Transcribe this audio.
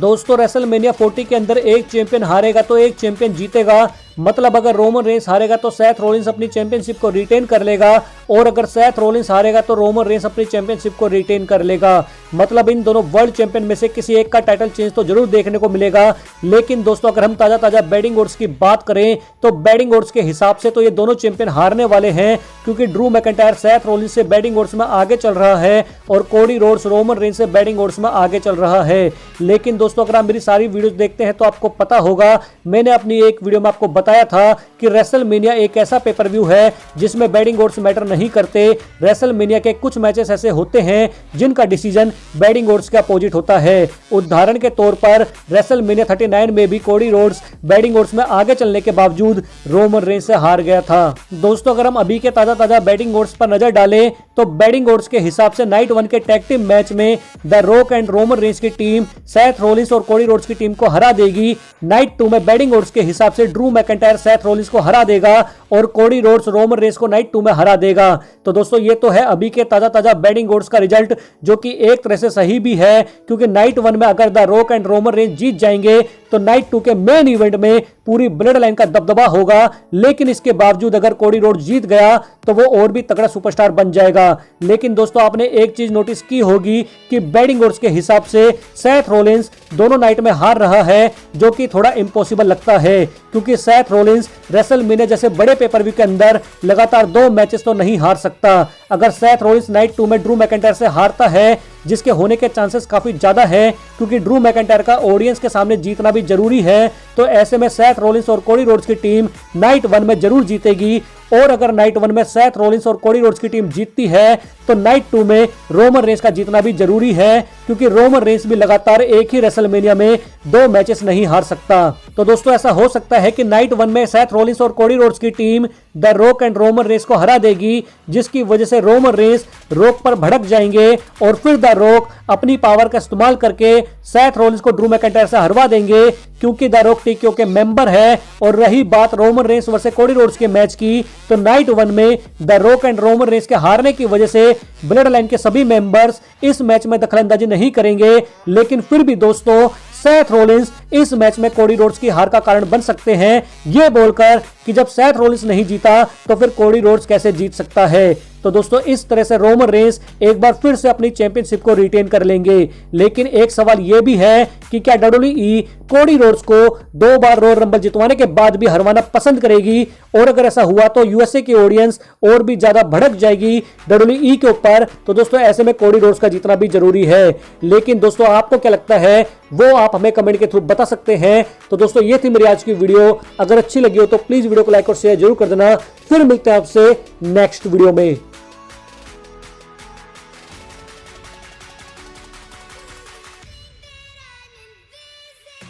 दोस्तों रेसलमेनिया 40 के अंदर एक चैंपियन हारेगा तो एक चैंपियन जीतेगा। मतलब अगर रोमन रेंस हारेगा तो सेथ रॉलिंस अपनी चैंपियनशिप को रिटेन कर लेगा, और अगर सेथ रॉलिंस हारेगा तो रोमन रेंस अपनी चैंपियनशिप को रिटेन कर लेगा। मतलब इन दोनों वर्ल्ड चैंपियन में से किसी एक का टाइटल चेंज तो जरूर देखने को मिलेगा। लेकिन दोस्तों अगर हम ताजा बैटिंग ओड्स की बात करें तो बैटिंग ओड्स के हिसाब से तो ये दोनों चैंपियन हारने वाले हैं, क्योंकि ड्रू मैकिंटायर सेथ रॉलिंस से बैटिंग ओड्स में आगे चल रहा है और कोडी रोड्स रोमन रेंस से बैटिंग ओड्स में आगे चल रहा है। लेकिन दोस्तों अगर आप मेरी सारी वीडियोस देखते हैं तो आपको पता होगा, मैंने अपनी एक वीडियो में आपको बताया था कि रेसलमेनिया एक ऐसा पेपर व्यू है जिसमें बैटिंग ओड्स मैटर नहीं करते। रेसलमेनिया के कुछ मैचेस ऐसे होते हैं जिनका डिसीजन बैटिंग ओड्स के अपोजिट होता है। उदाहरण के तौर पर रेसलमेनिया 39 में भी कोडी रोड्स बैटिंग ओड्स में आगे चलने के बावजूद रोमन रेंस से हार गया था। दोस्तों अगर हम अभी के ताजा बैटिंग ओड्स पर नजर डालें तो बैटिंग ओड्स के हिसाब से नाइट 1 के टैग टीम मैच में the Rock and Roman Reigns की टीम सेथ रॉलिंस और कोडी रोड्स की टीम को हरा देगी। नाइट 2 में बैटिंग ओड्स के हिसाब से ड्रू मैकिंटायर सेथ रॉलिंस को हरा देगा और कोडी रोड्स रोमन रेंस को नाइट 2 में हरा देगा। तो दोस्तों ये तो है अभी के ताजा बैटिंग ओड्स का रिजल्ट, जो कि एक तरह से सही भी है, क्योंकि नाइट 1 में अगर the Rock and Roman Reigns जीत जाएंगे तो नाइट 2 के मेन इवेंट में पूरी ब्लड लाइन का दबदबा होगा। लेकिन इसके बावजूद अगर कोडी रोड्स जीत गया तो वो और भी तगड़ा सुपरस्टार बन जाएगा। लेकिन दोस्तों आपने एक चीज नोटिस की होगी कि बैटिंग ओड्स के हिसाब से सेथ रॉलिंस दोनों नाइट में हार रहा है, जो कि थोड़ा इम्पॉसिबल लगता है, क्योंकि सेथ रॉलिंस रेसलमेनिया जैसे बड़े पेपर व्यू के अंदर लगातार 2 मैचेस तो नहीं हार सकता। अगर सेथ रॉलिंस नाइट 2 में ड्रू मैकिंटायर से हारता है, जिसके होने के चांसेस काफी ज्यादा है, क्योंकि ड्रू मैकिंटायर का ऑडियंस के सामने जीतना भी जरूरी है, तो ऐसे में सेथ रॉलिंस और कोडी रोड्स की टीम नाइट 1 में जरूर जीतेगी। और अगर नाइट 1 में सेथ रॉलिंस और कोडी रोड्स की टीम जीतती है तो नाइट 2 में रोमन रेंस का जीतना भी जरूरी है, क्योंकि रोमन रेंस भी लगातार एक ही रेसलमेनिया में 2 मैचेस नहीं हार सकता। तो दोस्तों ऐसा हो सकता है कि नाइट 1 में सेथ रॉलिंस और कोडी रोड्स की team the Rock and Roman Reigns को हरा देगी, जिसकी वजह से रोमन रेंस रॉक पर भड़क जाएंगे और फिर द रॉक अपनी पावर का इस्तेमाल करके सेथ रॉलिंस को ड्रू मैकिंटायर से हरवा देंगे, क्योंकि द रॉक टीकेओ के मेंबर है। और रही बात Roman Reigns versus Cody Rhodes के मैच की, तो नाइट 1 में the Rock and Roman Reigns के हारने की वजह से ब्लड लाइन के सभी मेंबर्स इस मैच में दखलंदाजी नहीं करेंगे। लेकिन फिर भी दोस्तों सेथ रॉलिंस इस मैच में कोडी रोड्स की हार का कारण बन सकते हैं, ये बोलकर कि जब सेथ रॉलिंस नहीं जीता तो फिर कोडी रोड्स कैसे जीत सकता है। तो दोस्तों इस तरह से रोमन रेंस एक बार फिर से अपनी चैंपियनशिप को रिटेन कर लेंगे। लेकिन एक सवाल यह भी है कि क्या डब्ल्यूडब्ल्यूई कोडी रोड्स को 2 बार रॉयल रंबल जितवाने के बाद भी हरवाना पसंद करेगी? और अगर ऐसा हुआ तो यूएसए की ऑडियंस और भी ज्यादा भड़क जाएगी डब्ल्यूडब्ल्यूई के ऊपर। तो दोस्तों ऐसे में कोडी रोड्स का जीतना भी जरूरी है। लेकिन दोस्तों आपको क्या लगता है वो आप हमें कमेंट के थ्रू बता सकते हैं। तो दोस्तों ये थी मेरी आज की वीडियो, अगर अच्छी लगी हो तो प्लीज वीडियो को लाइक और शेयर जरूर कर देना। फिर मिलते हैं आपसे नेक्स्ट वीडियो में।